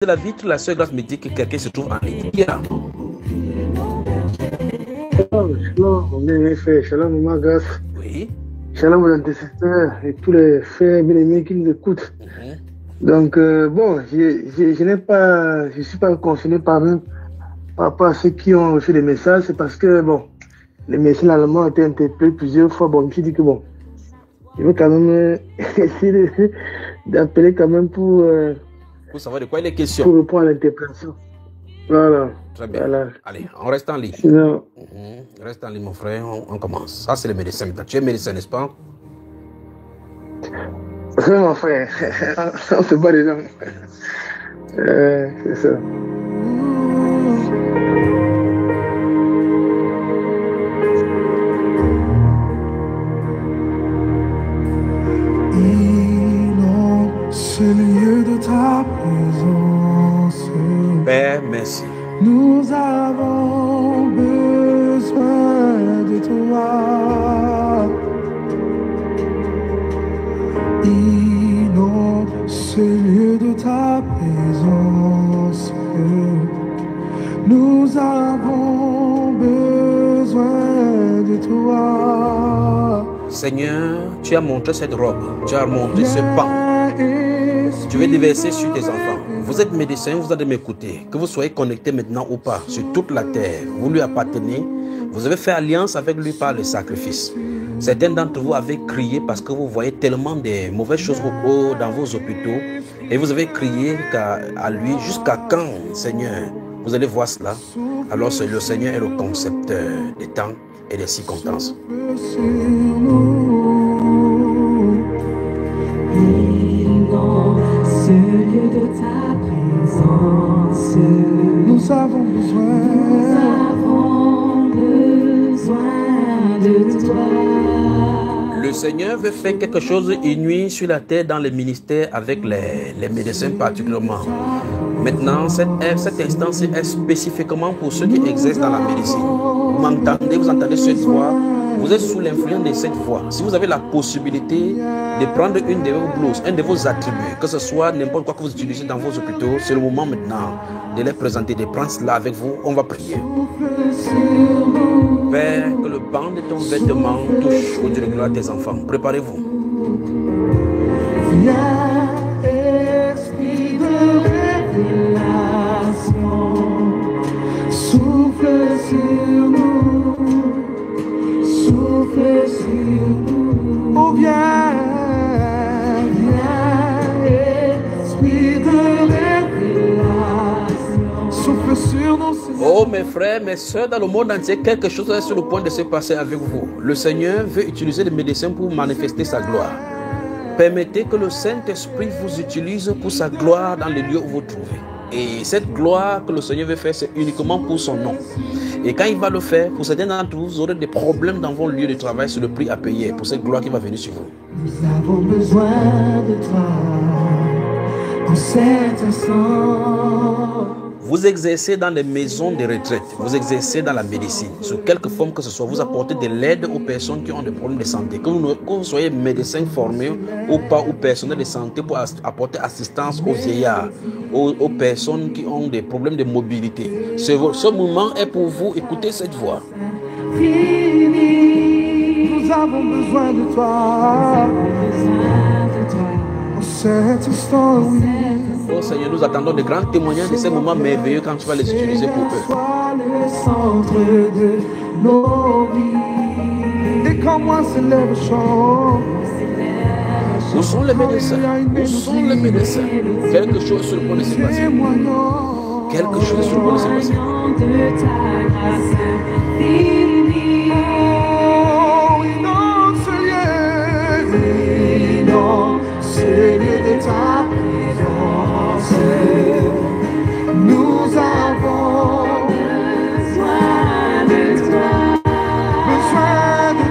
de la vitre, la sœur Grâce me dit que quelqu'un se trouve en ligne. Qui est là? Shalom, bien fait. Shalom, ma Grâce. Oui. Shalom aux antécédents et tous les frères bien-aimés qui nous écoutent. Donc, bon, je n'ai pas, je suis pas concerné par rapport à ceux qui ont reçu des messages. C'est parce que, bon, les messages allemands ont été interpellés plusieurs fois. Bon, je me suis dit que, bon, je vais quand même essayer d'appeler quand même pour savoir de quoi il est question. Pour répondre à l'interpellation. Voilà. Très bien. Voilà. Allez, on reste en ligne. Non. Reste en ligne, mon frère. On commence. Ça, c'est le médecin. Tu es médecin, n'est-ce pas? C'est mon frère. On se bat déjà. C'est ça. C'est le lieu de ta présence. Père, merci. Nous avons besoin de toi. Inonde ce lieu de ta présence. Nous avons besoin de toi. Seigneur, tu as montré cette robe, tu as montré ce pan. Tu veux déverser sur tes enfants. Vous êtes médecin, vous allez m'écouter. Que vous soyez connectés maintenant ou pas, sur toute la terre, vous lui appartenez. Vous avez fait alliance avec lui par le sacrifice. Certains d'entre vous avez crié parce que vous voyez tellement de mauvaises choses dans vos hôpitaux. Et vous avez crié à lui jusqu'à quand, Seigneur? Vous allez voir cela. Alors le Seigneur est le concepteur des temps et des circonstances. Ce lieu de ta présence, nous avons besoin de toi. Le Seigneur veut faire quelque chose inouï sur la terre dans les ministères avec les médecins particulièrement. Maintenant, cet instance est spécifiquement pour ceux qui exercent dans la médecine. Vous m'entendez, vous entendez cette voix, vous êtes sous l'influence de cette voix. Si vous avez la possibilité de prendre une de vos blouses, un de vos attributs, que ce soit n'importe quoi que vous utilisez dans vos hôpitaux, c'est le moment maintenant de les présenter, de prendre cela avec vous. On va prier. Père, que le banc de ton vêtement touche au Dieu de gloire tes enfants. Préparez-vous. Souffle sur nous, souffle sur nous. Oh viens, esprit de révélation, souffle sur nous. Oh mes frères, mes soeurs, dans le monde entier, quelque chose est sur le point de se passer avec vous. Le Seigneur veut utiliser les médecins pour manifester sa gloire. Permettez que le Saint-Esprit vous utilise pour sa gloire dans les lieux où vous trouvez. Et cette gloire que le Seigneur veut faire, c'est uniquement pour son nom. Et quand il va le faire, pour certains d'entre vous, vous aurez des problèmes dans vos lieux de travail sur le prix à payer pour cette gloire qui va venir sur vous. Nous avons besoin de toi en cet instant. Vous exercez dans les maisons de retraite, vous exercez dans la médecine, sous quelque forme que ce soit, vous apportez de l'aide aux personnes qui ont des problèmes de santé. Que vous soyez médecin formé ou pas, ou personnel de santé pour apporter assistance aux vieillards, aux personnes qui ont des problèmes de mobilité. Ce moment est pour vous, écoutez cette voix. Nous avons besoin de toi. En cet instant, oui. Oh Seigneur, nous attendons de grands témoignages de ces moments merveilleux quand tu vas les utiliser pour eux. Sois le centre de nos vies. Et quand moi s'élève le chant, où sont les médecins? Où sont les médecins? Quelque chose sur le point de se passer. Quelque chose sur le point de se passer. Oh, inonde ce lieu de ta présence. Nous avons besoin de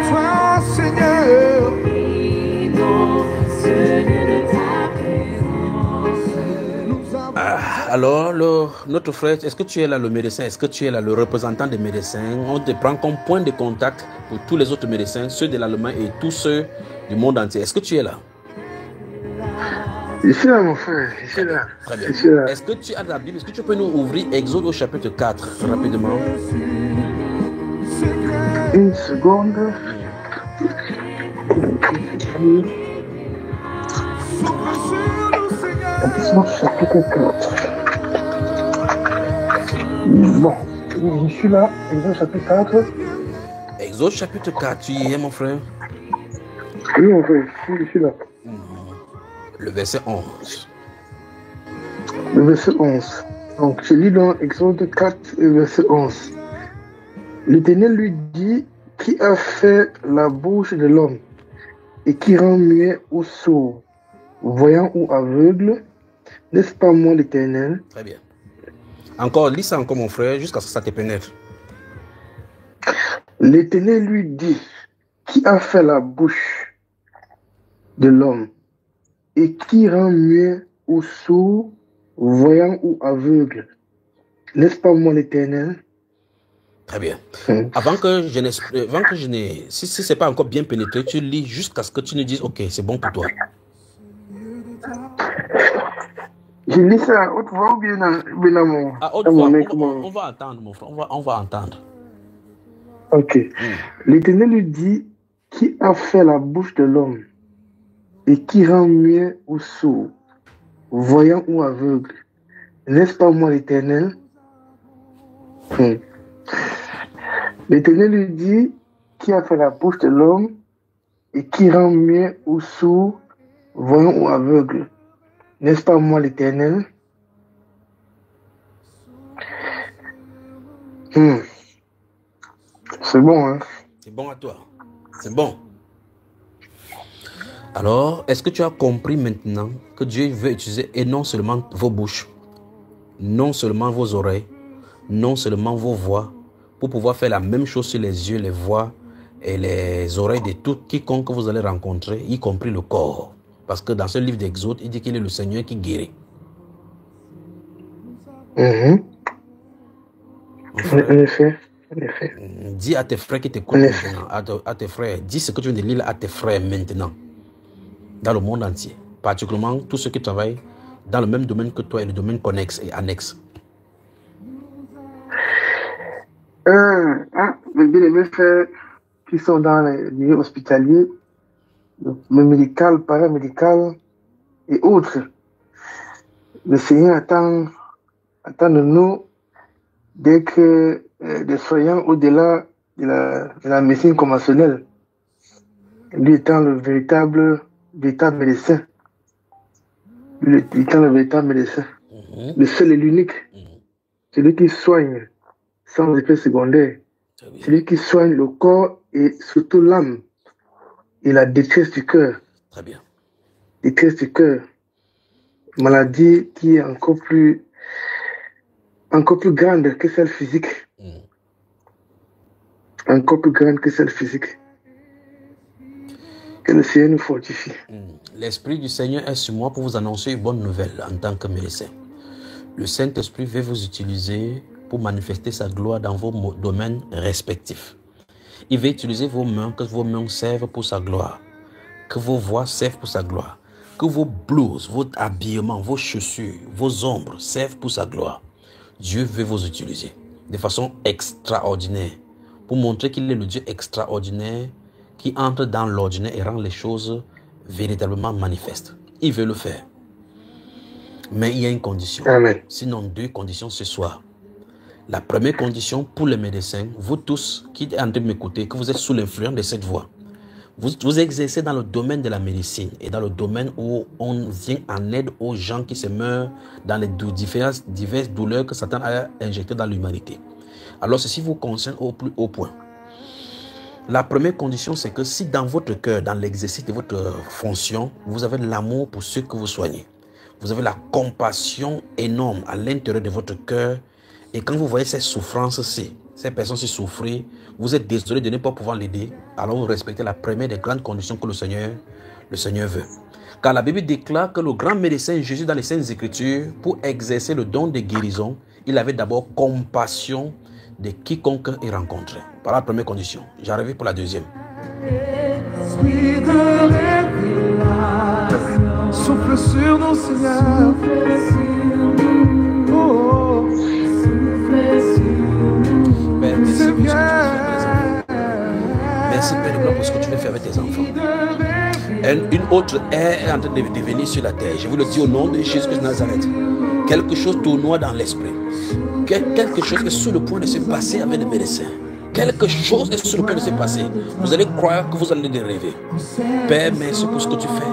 toi, Seigneur. Inonde ce lieu de ta présence. Alors, notre frère, est-ce que tu es là le médecin? Est-ce que tu es là le représentant des médecins? On te prend comme point de contact pour tous les autres médecins, ceux de l'Allemagne et tous ceux du monde entier. Est-ce que tu es là? Je suis là, mon frère. Je suis là. Très bien. Je suis là. Est-ce que tu as la Bible? Est-ce que tu peux nous ouvrir Exode au chapitre 4 rapidement? Une seconde. Exode chapitre 4. Bon, je suis là. Exode chapitre 4. Exode chapitre 4, tu y es, mon frère? Oui, mon frère, je suis là. Le verset 11. Le verset 11. Donc, je lis dans Exode 4, verset 11. L'Éternel lui dit, qui a fait la bouche de l'homme et qui rend muet ou sourd, voyant ou aveugle, n'est-ce pas moi l'Éternel? Très bien. Encore, lis ça encore, mon frère, jusqu'à ce que ça te pénètre. L'Éternel lui dit, qui a fait la bouche de l'homme et qui rend muet ou sourd, voyant ou aveugle, n'est-ce pas moi l'Éternel? Très bien. Avant que je n'ai, si c'est pas encore bien pénétré, tu lis jusqu'à ce que tu nous dises, ok, c'est bon pour toi. Je lis ça à haute voix ou bien dans mon... À haute voix, on va entendre, mon frère, on va entendre. Ok. L'Éternel lui dit, qui a fait la bouche de l'homme et qui rend muet ou sourd, voyant ou aveugle, n'est-ce pas moi l'Éternel? L'Éternel lui dit, qui a fait la bouche de l'homme et qui rend muet ou sourd, voyant ou aveugle, n'est-ce pas moi l'Éternel? C'est bon, hein? C'est bon à toi. C'est bon. Alors, est-ce que tu as compris maintenant que Dieu veut utiliser et non seulement vos bouches, non seulement vos oreilles, non seulement vos voix, pour pouvoir faire la même chose sur les yeux, les voix et les oreilles de tout quiconque que vous allez rencontrer, y compris le corps. Parce que dans ce livre d'Exode, il dit qu'il est le Seigneur qui guérit. En effet. Dis à tes frères qui t'écoutent maintenant, à tes frères, dis ce que tu viens de lire à tes frères maintenant, dans le monde entier, particulièrement tous ceux qui travaillent dans le même domaine que toi et le domaine connexe et annexe. Les bien-aimés frères qui sont dans les milieux hospitaliers, le médical, paramédical et autres, le Seigneur attend de nous d'être des soignants au-delà de la médecine conventionnelle, lui étant le véritable médecin. Lui étant le véritable médecin. Le seul et l'unique. Celui qui soigne sans effet secondaire. Celui qui soigne le corps et surtout l'âme et la détresse du cœur. Très bien. Détresse du cœur. Maladie qui est encore plus grande que celle physique. Encore plus grande que celle physique. Que le Seigneur nous fortifie. L'Esprit du Seigneur est sur moi pour vous annoncer une bonne nouvelle en tant que médecin. Le Saint-Esprit veut vous utiliser pour manifester sa gloire dans vos domaines respectifs. Il veut utiliser vos mains, que vos mains servent pour sa gloire. Que vos voix servent pour sa gloire. Que vos blouses, votre habillement, vos chaussures, vos ombres servent pour sa gloire. Dieu veut vous utiliser de façon extraordinaire pour montrer qu'il est le Dieu extraordinaire qui entre dans l'ordinaire et rend les choses véritablement manifestes. Il veut le faire. Mais il y a une condition. Amen. Sinon, deux conditions ce soir. La première condition pour les médecins, vous tous qui êtes en train de m'écouter, que vous êtes sous l'influence de cette voix. Vous exercez dans le domaine de la médecine et dans le domaine où on vient en aide aux gens qui se meurent dans les diverses douleurs que Satan a injectées dans l'humanité. Alors ceci vous concerne au plus haut point. La première condition, c'est que si dans votre cœur, dans l'exercice de votre fonction, vous avez de l'amour pour ceux que vous soignez, vous avez la compassion énorme à l'intérieur de votre cœur, et quand vous voyez ces souffrances-ci, ces personnes-ci souffrir, vous êtes désolé de ne pas pouvoir l'aider, alors vous respectez la première des grandes conditions que le Seigneur veut. Car la Bible déclare que le grand médecin Jésus dans les Saintes Écritures, pour exercer le don de guérison, il avait d'abord compassion de quiconque il rencontrait. Par la première condition. J'arrive pour la deuxième. Souffle sur nous, Seigneur. Oh, c'est bien. Merci Père de gloire pour ce que tu veux faire avec tes enfants. Une autre ère est en train de venir sur la terre. Je vous le dis au nom de Jésus de Nazareth. Quelque chose tournoie dans l'esprit. Quelque chose est sur le point de se passer avec les médecins. Quelque chose est sur le point de se passer. Vous allez croire que vous allez les rêver. Père, merci pour ce que tu fais.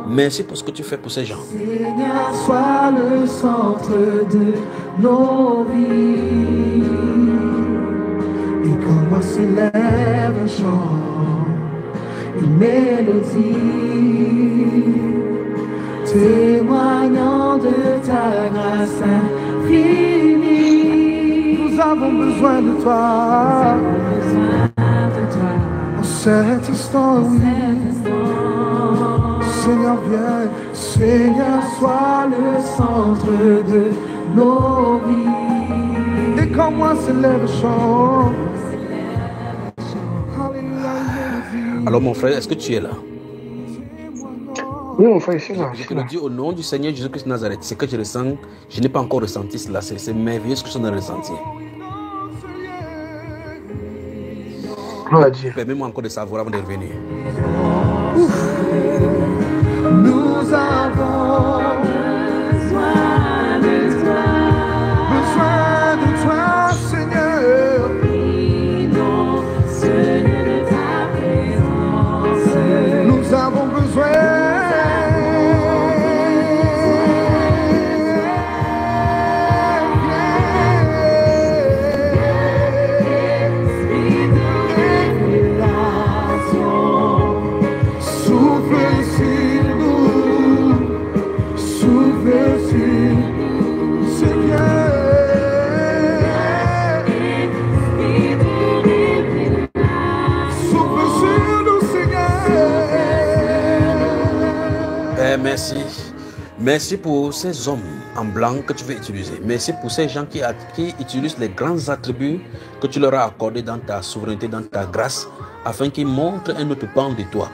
Merci pour ce que tu fais pour ces gens. Seigneur, sois le centre de nos vies. Et quand moi s'élève un chant, une mélodie, témoignant de ta grâce infinie. Nous avons besoin de toi. En cet instant, oui. Seigneur, viens. Seigneur, sois le centre de nos vies. Et quand moi s'élève le chant. Alors mon frère, est-ce que tu es là? Oui, mon frère, je suis là. Je te le dis au nom du Seigneur Jésus-Christ de Nazareth. Ce que je ressens, je n'ai pas encore ressenti cela. C'est merveilleux ce que je suis en train de ressentir. Gloire à Dieu. Permets-moi encore de savoir avant de revenir. Nous avons besoin de toi, Seigneur. Nous avons besoin. Merci. Merci pour ces hommes en blanc que tu veux utiliser. Merci pour ces gens qui utilisent les grands attributs que tu leur as accordés dans ta souveraineté, dans ta grâce, afin qu'ils montrent un autre pan de toi.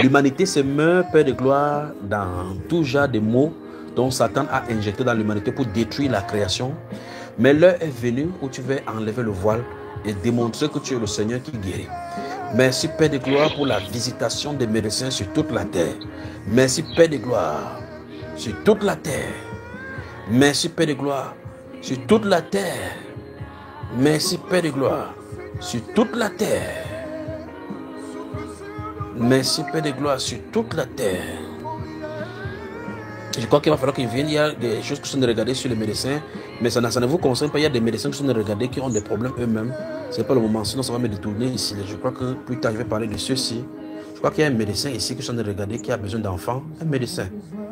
L'humanité se meurt, Père de gloire, dans tout genre de mots dont Satan a injecté dans l'humanité pour détruire la création. Mais l'heure est venue où tu vas enlever le voile et démontrer que tu es le Seigneur qui guérit. Merci Père de gloire pour la visitation des médecins sur toute la terre. Merci Père de gloire sur toute la terre. Merci Père de gloire sur toute la terre. Merci Père de gloire sur toute la terre. Merci Père de gloire sur toute la terre. Je crois qu'il va falloir qu'ils viennent. Il y a des choses qui sont de regarder sur les médecins, mais ça ne vous concerne pas. Il y a des médecins qui sont de regarder qui ont des problèmes eux-mêmes. Ce n'est pas le moment, sinon ça va me détourner ici. Je crois que plus tard je vais parler de ceux-ci. Je crois qu'il y a un médecin ici qui sont de regarder qui a besoin d'enfants. Un médecin.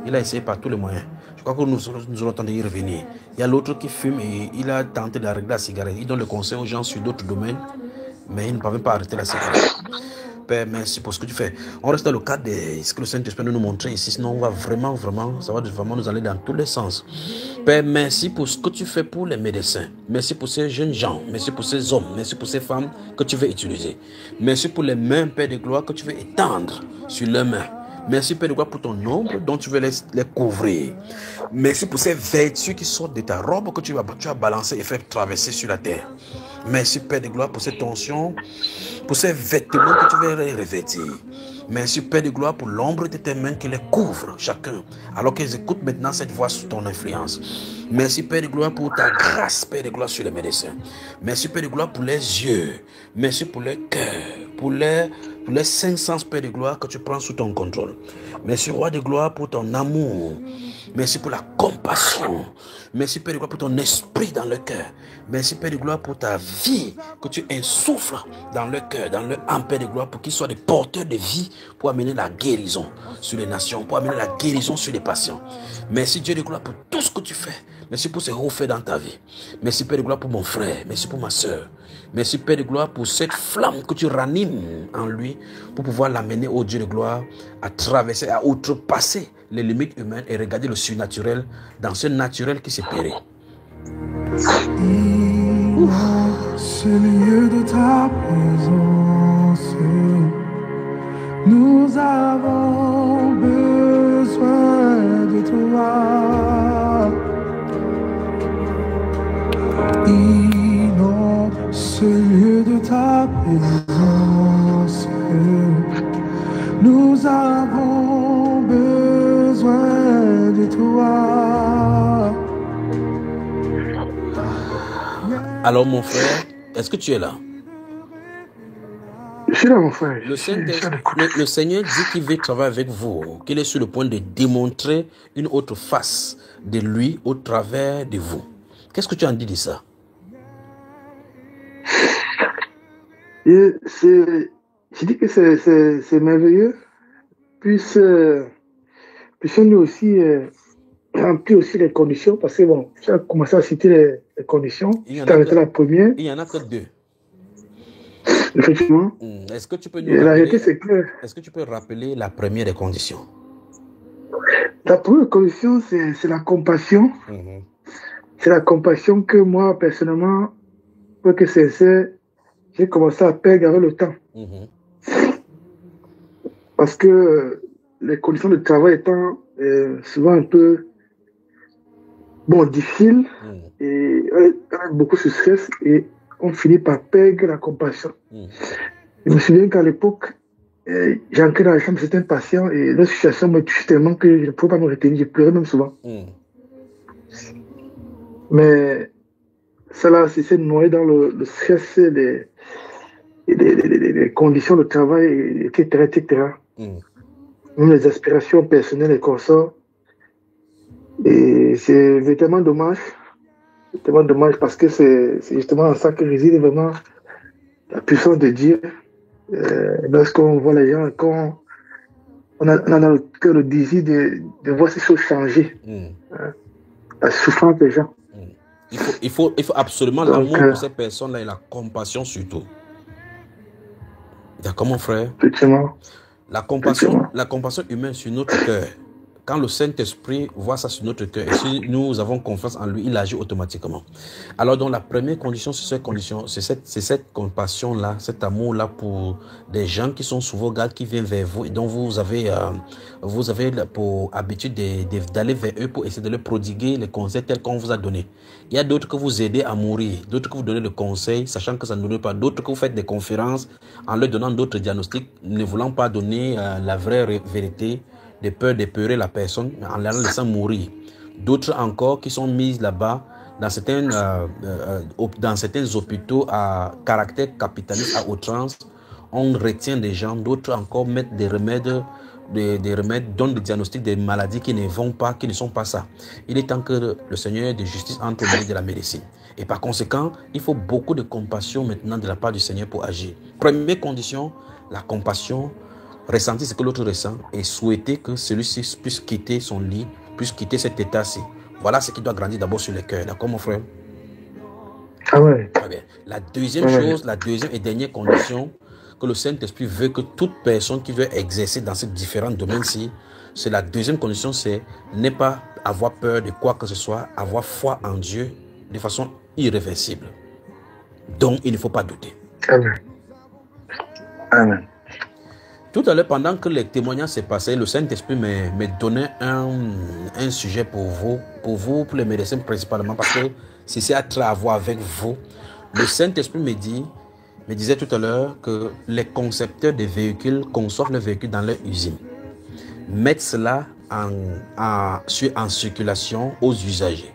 Il a essayé par tous les moyens. Je crois que nous allons tenter d'y revenir. Il y a l'autre qui fume et il a tenté d'arrêter la cigarette. Il donne le conseil aux gens sur d'autres domaines, mais il ne parvient pas à arrêter la cigarette. Père, merci pour ce que tu fais. On reste dans le cadre de ce que le Saint-Esprit nous montre ici. Sinon, on va vraiment, ça va vraiment nous aller dans tous les sens. Père, merci pour ce que tu fais pour les médecins. Merci pour ces jeunes gens. Merci pour ces hommes. Merci pour ces femmes que tu veux utiliser. Merci pour les mains, Père de gloire, que tu veux étendre sur leurs mains. Merci, Père de gloire, pour ton ombre dont tu veux les couvrir. Merci pour ces vertus qui sortent de ta robe que tu as balancé et fait traverser sur la terre. Merci, Père de gloire, pour cette tension, pour ces vêtements que tu veux revêtir. Merci, Père de gloire, pour l'ombre de tes mains qui les couvre chacun, alors qu'ils écoutent maintenant cette voix sous ton influence. Merci, Père de gloire, pour ta grâce, Père de gloire, sur les médecins. Merci, Père de gloire, pour les yeux. Merci pour le cœur, pour les cinq sens, Père de gloire, que tu prends sous ton contrôle. Merci, Roi de gloire, pour ton amour. Merci pour la compassion. Merci, Père de gloire, pour ton esprit dans le cœur. Merci, Père de gloire, pour ta vie que tu insuffles dans le cœur, dans le âme, Père de gloire, pour qu'ils soient des porteurs de vie, pour amener la guérison sur les nations, pour amener la guérison sur les patients. Merci, Dieu de gloire, pour tout ce que tu fais. Merci pour ce hauts faits dans ta vie. Merci, Père de gloire, pour mon frère. Merci pour ma soeur. Merci, Père de gloire, pour cette flamme que tu ranimes en lui, pour pouvoir l'amener au Dieu de gloire, à traverser, à outrepasser les limites humaines et regarder le surnaturel dans ce naturel qui s'est péri. C'est le lieu de ta présence. Nous avons besoin toi. Inonde ce lieu de ta présence. Nous avons besoin de toi. Alors mon frère, est-ce que tu es là? Je suis là, mon frère. Le Seigneur dit qu'il veut travailler avec vous, qu'il est sur le point de démontrer une autre face de lui au travers de vous. Qu'est-ce que tu en dis de ça? Et je dis que c'est merveilleux. Puissions nous aussi remplir aussi les conditions, parce que bon, tu as commencé à citer les conditions. Tu as arrêté la première. Il n'y en a que deux. Effectivement. Est-ce que tu peux nous rappeler, c'est clair. Est-ce que tu peux rappeler la première des conditions? La première condition, c'est la compassion. C'est la compassion que moi, personnellement, pour que c'est j'ai commencé à perdre avec le temps. Parce que les conditions de travail étant souvent un peu difficiles et avec beaucoup de stress, et on finit par perdre la compassion. Je me souviens qu'à l'époque, j'entrais dans la chambre de certains patients et la situation me touchait tellement que je ne pouvais pas me retenir. Je pleurais même souvent. Mais cela s'est noyé dans le stress des conditions de travail, etc. Même les aspirations personnelles et consorts. Et c'est tellement dommage. C'est tellement dommage parce que c'est justement en ça que réside vraiment la puissance de Dieu. Lorsqu'on voit les gens, quand on a dans le cœur le désir de voir ces choses changer. La souffrance des gens. Il faut absolument l'amour pour ces personnes-là et la compassion surtout. D'accord, mon frère? Effectivement. La compassion humaine sur notre cœur. Quand le Saint-Esprit voit ça sur notre cœur, et si nous avons confiance en lui, il agit automatiquement. Alors, donc, la première condition, c'est cette compassion-là, cet amour-là pour des gens qui sont sous vos gardes, qui viennent vers vous, et dont vous avez pour habitude d'aller vers eux pour essayer de leur prodiguer les conseils tels qu'on vous a donnés. Il y a d'autres que vous aidez à mourir, d'autres que vous donnez le conseil, sachant que ça ne donne pas, d'autres que vous faites des conférences en leur donnant d'autres diagnostics, ne voulant pas donner la vraie vérité, de peur d'épeurer la personne en la laissant mourir. D'autres encore qui sont mises là-bas dans certains hôpitaux à caractère capitaliste à outrance. On retient des gens, d'autres encore mettent des remèdes, donnent des diagnostics des maladies qui ne vont pas, qui ne sont pas ça. Il est temps que le Seigneur de justice entre au milieu de la médecine. Et par conséquent, il faut beaucoup de compassion maintenant de la part du Seigneur pour agir. Première condition, la compassion. Ressentir ce que l'autre ressent et souhaiter que celui-ci puisse quitter son lit, puisse quitter cet état-ci. Voilà ce qui doit grandir d'abord sur le cœur. D'accord, mon frère? Ah ouais. Très bien. La deuxième chose, la deuxième et dernière condition que le Saint-Esprit veut que toute personne qui veut exercer dans ces différents domaines-ci, c'est la deuxième condition, c'est ne pas avoir peur de quoi que ce soit, avoir foi en Dieu de façon irréversible. Donc, il ne faut pas douter. Amen. Amen. Tout à l'heure, pendant que les témoignages s'est passé, le Saint-Esprit me donnait un sujet pour vous, pour les médecins principalement, parce que c'est à voir avec vous. Le Saint-Esprit me disait tout à l'heure que les concepteurs des véhicules conçoivent les véhicules dans leur usine, mettent cela en circulation aux usagers.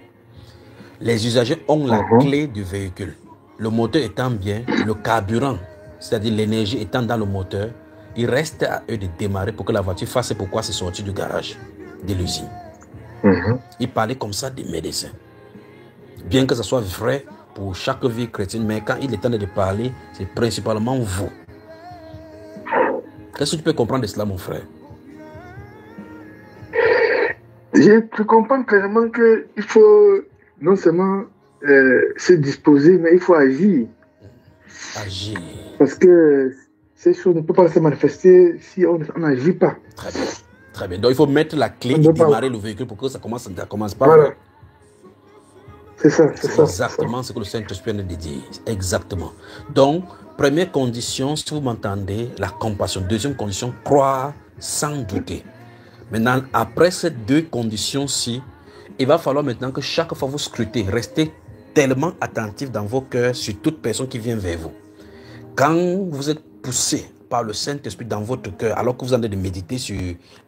Les usagers ont la clé du véhicule. Le moteur étant bien, le carburant, c'est-à-dire l'énergie étant dans le moteur, il reste à eux de démarrer pour que la voiture fasse pourquoi c'est sorti du garage de l'usine. Il parlait comme ça des médecins. Bien que ce soit vrai pour chaque vie chrétienne, mais quand il est temps de parler, c'est principalement vous. Qu'est-ce que tu peux comprendre de cela, mon frère? Je comprends clairement qu'il faut non seulement se disposer, mais il faut agir. Agir. Parce que ces choses ne peuvent pas se manifester si on n'agit pas. Très bien. Très bien. Donc il faut mettre la clé et démarrer le véhicule pour que ça commence pas. Voilà. C'est ça. C'est exactement ce que le Saint-Esprit vient de dire. Exactement. Donc, première condition, si vous m'entendez, la compassion. Deuxième condition, croire sans douter. Maintenant, après ces deux conditions-ci, il va falloir maintenant que chaque fois vous scrutez, restez tellement attentif dans vos cœurs sur toute personne qui vient vers vous. Quand vous êtes poussé par le Saint-Esprit dans votre cœur, alors que vous en train de méditer sur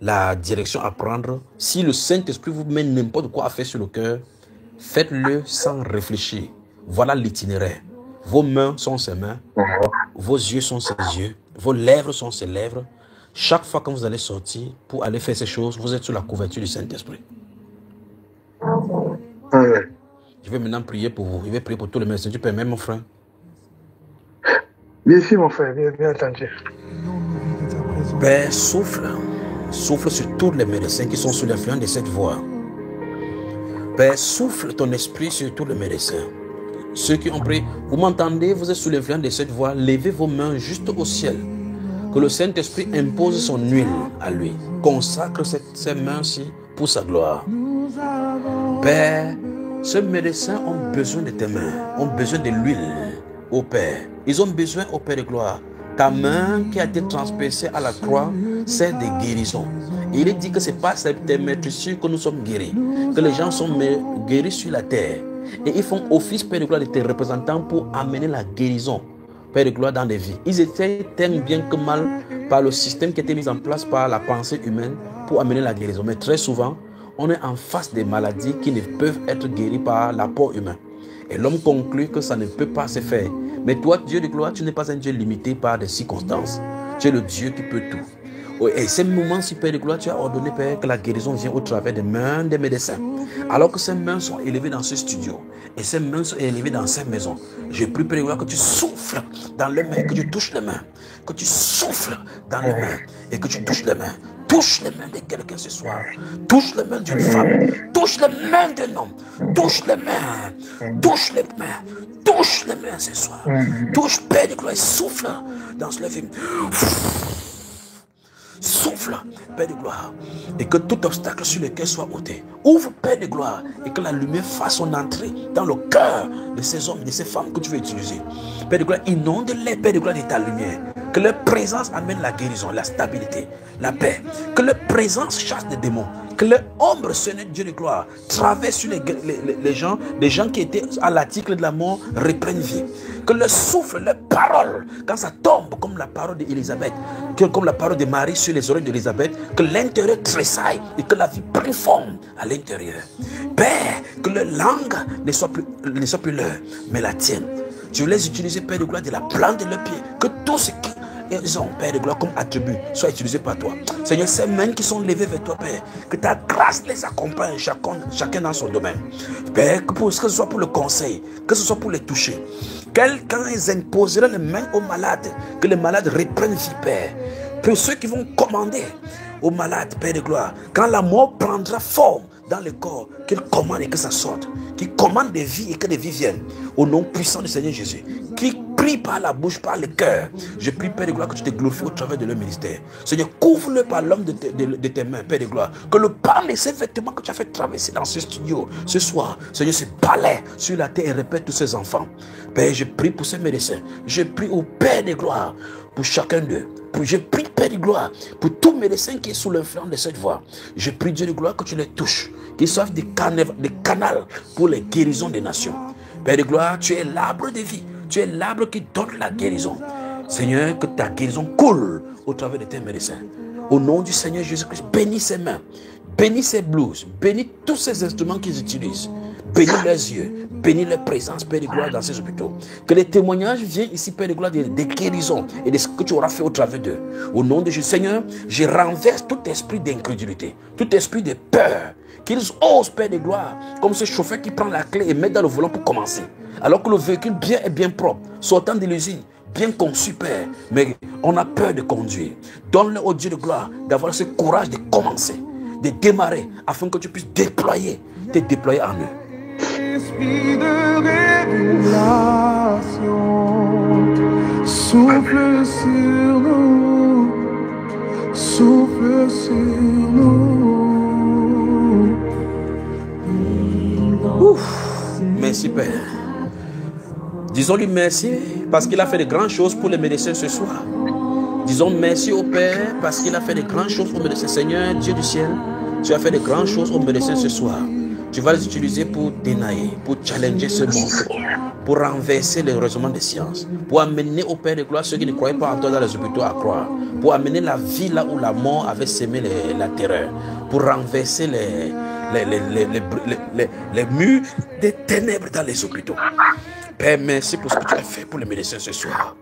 la direction à prendre, si le Saint-Esprit vous met n'importe quoi à faire sur le cœur, faites-le sans réfléchir. Voilà l'itinéraire. Vos mains sont ses mains, vos yeux sont ses yeux, vos lèvres sont ses lèvres. Chaque fois que vous allez sortir pour aller faire ces choses, vous êtes sous la couverture du Saint-Esprit. Je vais maintenant prier pour vous. Je vais prier pour tous les médecins. Tu permets, mon frère? Bien sûr, mon frère, bien entendu. Père, souffle sur tous les médecins qui sont sous l'influence de cette voix. Père, souffle ton esprit sur tous les médecins. Ceux qui ont pris, vous m'entendez, vous êtes sous l'influence de cette voix, levez vos mains juste au ciel. Que le Saint-Esprit impose son huile à lui. Consacre ces mains-ci pour sa gloire. Père, ces médecins ont besoin de tes mains, ont besoin de l'huile, ô Père. Ils ont besoin, ô Père de gloire. Ta main qui a été transpercée à la croix, c'est des guérisons. Il est dit que ce n'est pas cette meurtrissure que nous sommes guéris, que les gens sont guéris sur la terre. Et ils font office, Père de gloire, de tes représentants pour amener la guérison, Père de gloire, dans les vies. Ils étaient tant bien que mal par le système qui a été mis en place par la pensée humaine pour amener la guérison. Mais très souvent, on est en face des maladies qui ne peuvent être guéries par l'apport humain. Et l'homme conclut que ça ne peut pas se faire. Mais toi, Dieu de gloire, tu n'es pas un Dieu limité par des circonstances. Tu es le Dieu qui peut tout. Et ces moments-ci, Père de gloire, tu as ordonné, Père, que la guérison vienne au travers des mains des médecins. Alors que ces mains sont élevées dans ce studio et ces mains sont élevées dans ces maisons, je prie, Père de gloire, que tu souffles dans les mains, que tu touches les mains, que tu souffles dans les mains et que tu touches les mains. Touche les mains de quelqu'un ce soir. Touche les mains d'une femme. Touche les mains d'un homme. Touche les mains. Touche les mains. Touche les mains ce soir. Touche, Père de gloire, et souffle dans ce film. Souffle, Père de gloire, et que tout obstacle sur lequel soit ôté. Ouvre, Père de gloire, et que la lumière fasse son entrée dans le cœur de ces hommes et de ces femmes que tu veux utiliser. Père de gloire, inonde-les, Père de gloire, de ta lumière. Que leur présence amène la guérison, la stabilité, la paix. Que leur présence chasse des démons. Que leur ombre, Seigneur Dieu de gloire, traverse sur les gens qui étaient à l'article de la mort, reprennent vie. Que le souffle, leur parole, quand ça tombe comme la parole d'Élisabeth, comme la parole de Marie sur les oreilles d'Élisabeth, que l'intérieur tressaille et que la vie prenne forme à l'intérieur. Père, que leur langue ne soit plus leur, mais la tienne. Je les utiliser, Père de gloire, de la plante de leurs pieds. Que tout ce qu'ils ont, Père de gloire, comme attribut, soit utilisé par toi. Seigneur, ces mains qui sont levées vers toi, Père, que ta grâce les accompagne, chacun dans son domaine. Père, que ce soit pour le conseil, que ce soit pour les toucher. Quand ils imposeront les mains aux malades, que les malades reprennent vie, Père. Pour ceux qui vont commander aux malades, Père de gloire, quand la mort prendra forme dans le corps, qu'il commande et que ça sorte, qu'il commande des vies et que des vies viennent, au nom puissant du Seigneur Jésus, qui prie par la bouche, par le cœur. Je prie, Père de gloire, que tu te glorifies au travers de leur ministère. Seigneur, couvre-le par l'homme de tes mains, Père de gloire, que le parle et ces vêtements que tu as fait traverser dans ce studio, ce soir, Seigneur, se balaie sur la terre et répète tous ces enfants. Père, je prie pour ces médecins, je prie au Père de gloire, pour chacun d'eux. Je prie, Père de gloire, pour tout médecin qui est sous l'influence de cette voix. Je prie, Dieu de gloire, que tu les touches, qu'ils soient des canaux pour les guérisons des nations. Père de gloire, tu es l'arbre de vie, tu es l'arbre qui donne la guérison. Seigneur, que ta guérison coule au travers de tes médecins. Au nom du Seigneur Jésus-Christ, bénis ses mains, bénis ses blouses, bénis tous ces instruments qu'ils utilisent. Bénis leurs yeux, bénis leur présence, Père de gloire, dans ces hôpitaux. Que les témoignages viennent ici, Père de gloire, des guérisons et de ce que tu auras fait au travers d'eux. Au nom de Jésus, Seigneur, je renverse tout esprit d'incrédulité, tout esprit de peur, qu'ils osent, Père de gloire, comme ce chauffeur qui prend la clé et met dans le volant pour commencer. Alors que le véhicule est bien propre, sortant de l'usine, bien conçu, Père, mais on a peur de conduire. Donne-le au Dieu de gloire d'avoir ce courage de commencer, de démarrer, afin que tu puisses te déployer en eux. Esprit de révélation, souffle sur nous, souffle sur nous. Ouf. Merci, Père. Disons-lui merci parce qu'il a fait de grandes choses pour les médecins ce soir. Disons merci au Père parce qu'il a fait de grandes choses au médecin. Seigneur, Dieu du ciel, tu as fait de grandes choses au médecin ce soir. Tu vas les utiliser pour dénailler, pour challenger ce monde, pour renverser le raisonnement des sciences, pour amener au Père de gloire ceux qui ne croyaient pas en toi dans les hôpitaux à croire, pour amener la vie là où la mort avait sémé la terreur, pour renverser les murs des ténèbres dans les hôpitaux. Père, merci pour ce que tu as fait pour les médecins ce soir.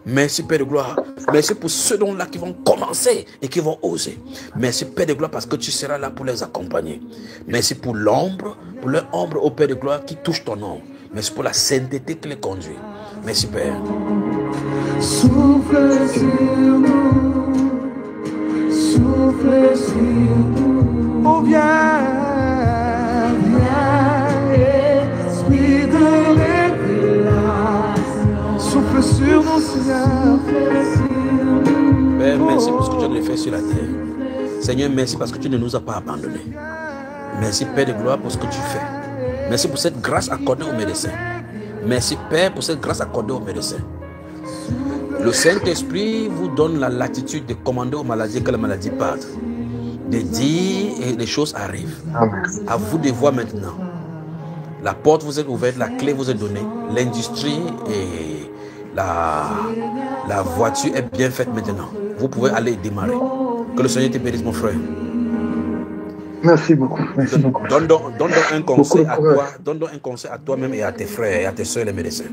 Merci Père de gloire. Merci pour ceux là qui vont commencer et qui vont oser. Merci Père de gloire parce que tu seras là pour les accompagner. Merci pour l'ombre, pour leur ombre au Père de gloire qui touche ton nom. Merci pour la sainteté qui les conduit. Merci Père. Souffle sur nous, souffle sur nous. Oh viens, Esprit de révélation. Souffle sur nous, Seigneur. Père, merci pour ce que tu as fait sur la terre. Seigneur, merci parce que tu ne nous as pas abandonnés. Merci Père de gloire pour ce que tu fais. Merci pour cette grâce accordée aux médecins. Merci Père pour cette grâce accordée aux médecins. Le Saint-Esprit vous donne la latitude de commander aux maladies que la maladie parte. De dire et les choses arrivent. Amen. À vous de voir maintenant. La porte vous est ouverte, la clé vous est donnée. L'industrie et la voiture est bien faite maintenant. Vous pouvez aller démarrer. Que le Seigneur te bénisse, mon frère. Merci beaucoup. Merci beaucoup. Donne donc un conseil à toi. Donne donc un conseil à toi-même et à tes frères et à tes soeurs les médecins.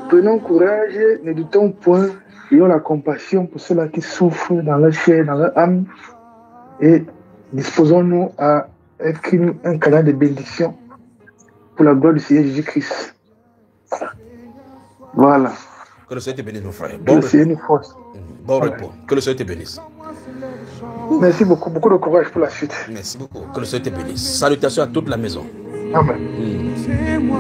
Prenons courage, ne doutons point, ayons la compassion pour ceux-là qui souffrent dans leur chair, dans leur âme, et disposons-nous à être un canal de bénédiction pour la gloire du Seigneur Jésus-Christ. Voilà. Que le Seigneur te bénisse, mon frère. Que le Seigneur nous force. Bon repos. Que le Seigneur te bénisse. Merci beaucoup, beaucoup de courage pour la suite. Merci beaucoup. Que le Seigneur te bénisse. Salutations à toute la maison. Amen.